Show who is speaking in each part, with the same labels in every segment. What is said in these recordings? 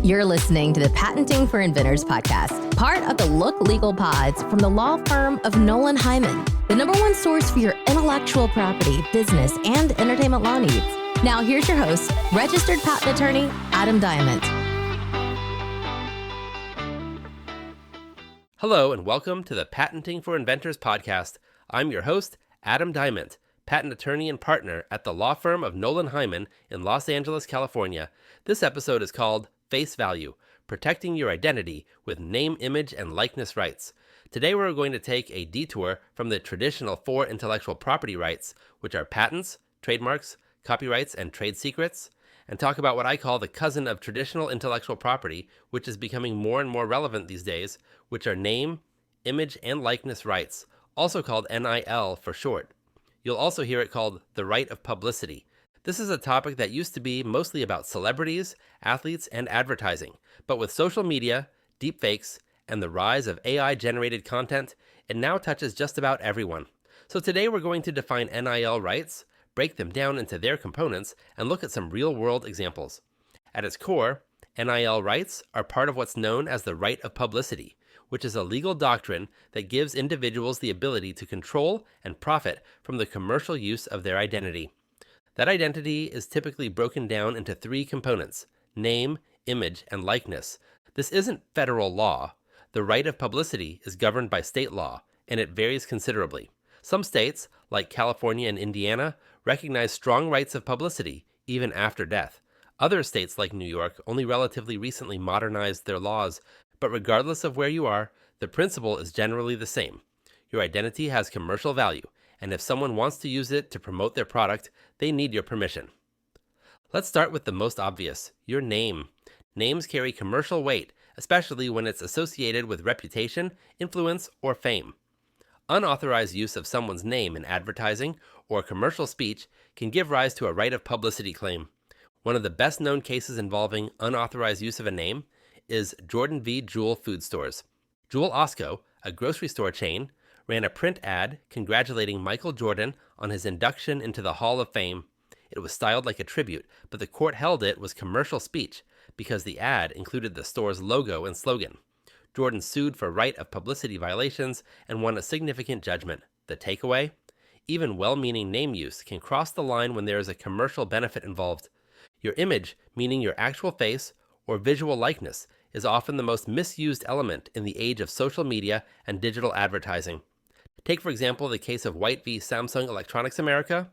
Speaker 1: You're listening to the Patenting for Inventors podcast, part of the Look Legal Pods from the law firm of Nolan Hyman, the #1 source for your intellectual property, business, and entertainment law needs. Now here's your host, registered patent attorney, Adam Diament.
Speaker 2: Hello and welcome to the Patenting for Inventors podcast. I'm your host, Adam Diament, patent attorney and partner at the law firm of Nolan Hyman in Los Angeles, California. This episode is called Face Value, Protecting Your Identity with Name, Image, and Likeness Rights. Today we're going to take a detour from the traditional 4 intellectual property rights, which are patents, trademarks, copyrights, and trade secrets, and talk about what I call the cousin of traditional intellectual property, which is becoming more and more relevant these days, which are name, image, and likeness rights, also called NIL for short. You'll also hear it called the right of publicity. This is a topic that used to be mostly about celebrities, athletes, and advertising, but with social media, deepfakes, and the rise of AI-generated content, it now touches just about everyone. So today we're going to define NIL rights, break them down into their components, and look at some real-world examples. At its core, NIL rights are part of what's known as the right of publicity, which is a legal doctrine that gives individuals the ability to control and profit from the commercial use of their identity. That identity is typically broken down into 3 components: name, image, and likeness. This isn't federal law. The right of publicity is governed by state law, and it varies considerably. Some states, like California and Indiana, recognize strong rights of publicity, even after death. Other states, like New York, only relatively recently modernized their laws, but regardless of where you are, the principle is generally the same. Your identity has commercial value, and if someone wants to use it to promote their product, they need your permission. Let's start with the most obvious, your name. Names carry commercial weight, especially when it's associated with reputation, influence, or fame. Unauthorized use of someone's name in advertising or commercial speech can give rise to a right of publicity claim. One of the best-known cases involving unauthorized use of a name is Jordan v. Jewel Food Stores. Jewel Osco, a grocery store chain, ran a print ad congratulating Michael Jordan on his induction into the Hall of Fame. It was styled like a tribute, but the court held it was commercial speech because the ad included the store's logo and slogan. Jordan sued for right of publicity violations and won a significant judgment. The takeaway? Even well-meaning name use can cross the line when there is a commercial benefit involved. Your image, meaning your actual face or visual likeness, is often the most misused element in the age of social media and digital advertising. Take, for example, the case of White v. Samsung Electronics America.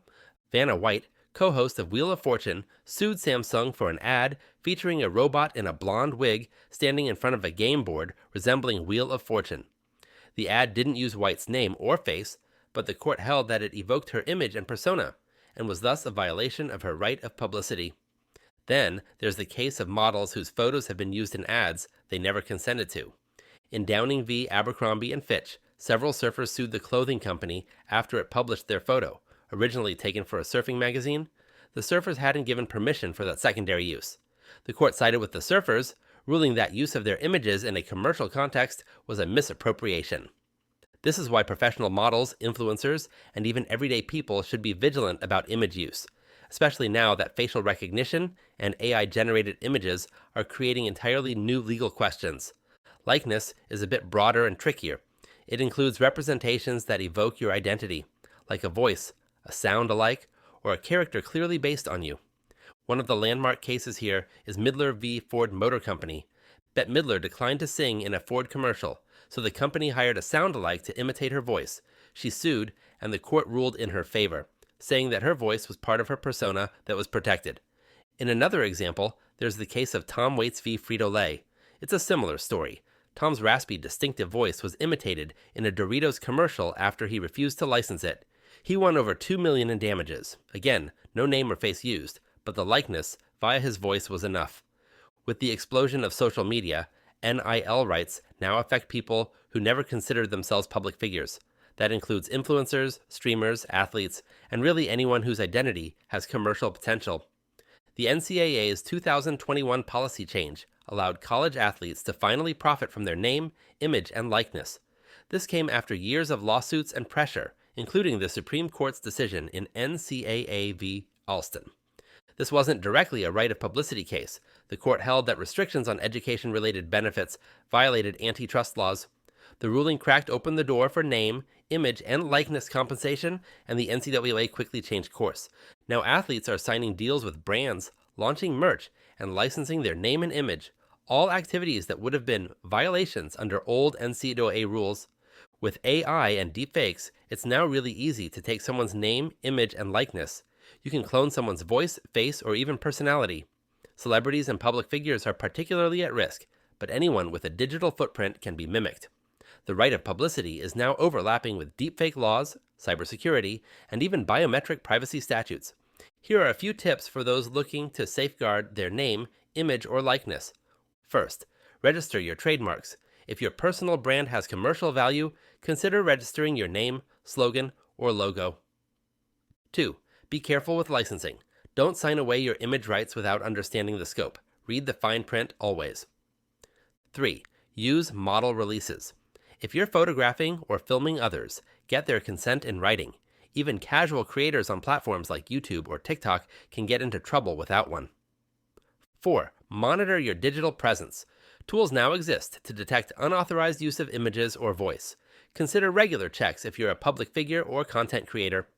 Speaker 2: Vanna White, co-host of Wheel of Fortune, sued Samsung for an ad featuring a robot in a blonde wig standing in front of a game board resembling Wheel of Fortune. The ad didn't use White's name or face, but the court held that it evoked her image and persona, and was thus a violation of her right of publicity. Then, there's the case of models whose photos have been used in ads they never consented to. In Downing v. Abercrombie & Fitch, several surfers sued the clothing company after it published their photo, originally taken for a surfing magazine. The surfers hadn't given permission for that secondary use. The court sided with the surfers, ruling that use of their images in a commercial context was a misappropriation. This is why professional models, influencers, and even everyday people should be vigilant about image use, especially now that facial recognition and AI-generated images are creating entirely new legal questions. Likeness is a bit broader and trickier. It includes representations that evoke your identity, like a voice, a sound alike, or a character clearly based on you. One of the landmark cases here is Midler v. Ford Motor Company. Bette Midler declined to sing in a Ford commercial, so the company hired a sound-alike to imitate her voice. She sued, and the court ruled in her favor, saying that her voice was part of her persona that was protected. In another example, there's the case of Tom Waits v. Frito-Lay. It's a similar story. Tom's raspy, distinctive voice was imitated in a Doritos commercial after he refused to license it. He won over $2 million in damages. Again, no name or face used, but the likeness via his voice was enough. With the explosion of social media, NIL rights now affect people who never considered themselves public figures. That includes influencers, streamers, athletes, and really anyone whose identity has commercial potential. The NCAA's 2021 policy change allowed college athletes to finally profit from their name, image, and likeness. This came after years of lawsuits and pressure, including the Supreme Court's decision in NCAA v. Alston. This wasn't directly a right of publicity case. The court held that restrictions on education-related benefits violated antitrust laws. The ruling cracked open the door for name, image, and likeness compensation, and the NCAA quickly changed course. Now athletes are signing deals with brands, launching merch, and licensing their name and image, all activities that would have been violations under old NCAA rules. With AI and deepfakes, it's now really easy to take someone's name, image, and likeness. You can clone someone's voice, face, or even personality. Celebrities and public figures are particularly at risk, but anyone with a digital footprint can be mimicked. The right of publicity is now overlapping with deepfake laws, cybersecurity, and even biometric privacy statutes. Here are a few tips for those looking to safeguard their name, image, or likeness. First, register your trademarks. If your personal brand has commercial value, consider registering your name, slogan, or logo. 2. Be careful with licensing. Don't sign away your image rights without understanding the scope. Read the fine print always. 3. Use model releases. If you're photographing or filming others, get their consent in writing. Even casual creators on platforms like YouTube or TikTok can get into trouble without one. 4. Monitor your digital presence. Tools now exist to detect unauthorized use of images or voice. Consider regular checks if you're a public figure or content creator.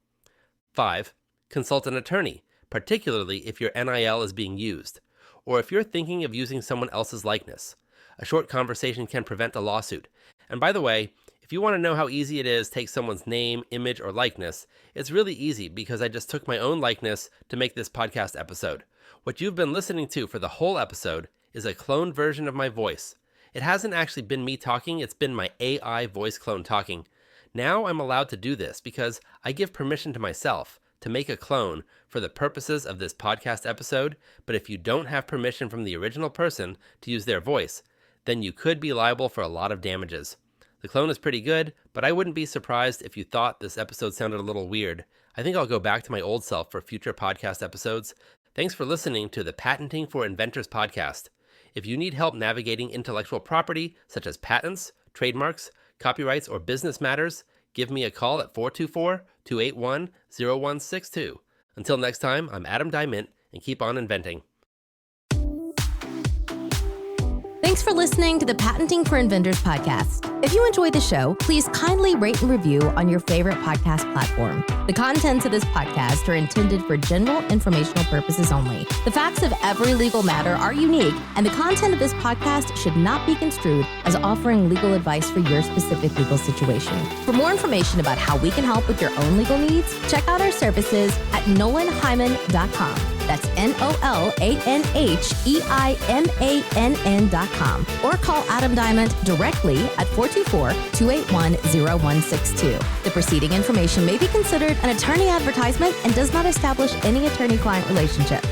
Speaker 2: 5. Consult an attorney, particularly if your NIL is being used, or if you're thinking of using someone else's likeness. A short conversation can prevent a lawsuit. And by the way, if you want to know how easy it is to take someone's name, image, or likeness, it's really easy because I just took my own likeness to make this podcast episode. What you've been listening to for the whole episode is a cloned version of my voice. It hasn't actually been me talking, it's been my AI voice clone talking. Now I'm allowed to do this because I give permission to myself to make a clone for the purposes of this podcast episode, but if you don't have permission from the original person to use their voice, then you could be liable for a lot of damages. The clone is pretty good, but I wouldn't be surprised if you thought this episode sounded a little weird. I think I'll go back to my old self for future podcast episodes. Thanks for listening to the Patenting for Inventors podcast. If you need help navigating intellectual property, such as patents, trademarks, copyrights, or business matters, give me a call at 424-281-0162. Until next time, I'm Adam Diament, and keep on inventing.
Speaker 1: Thanks for listening to the Patenting for Inventors podcast. If you enjoyed the show, please kindly rate and review on your favorite podcast platform. The contents of this podcast are intended for general informational purposes only. The facts of every legal matter are unique, and the content of this podcast should not be construed as offering legal advice for your specific legal situation. For more information about how we can help with your own legal needs, check out our services at nolanhyman.com. That's NOLANHEIMANN.com. Or call Adam Diament directly at 424-281-0162. The preceding information may be considered an attorney advertisement and does not establish any attorney-client relationship.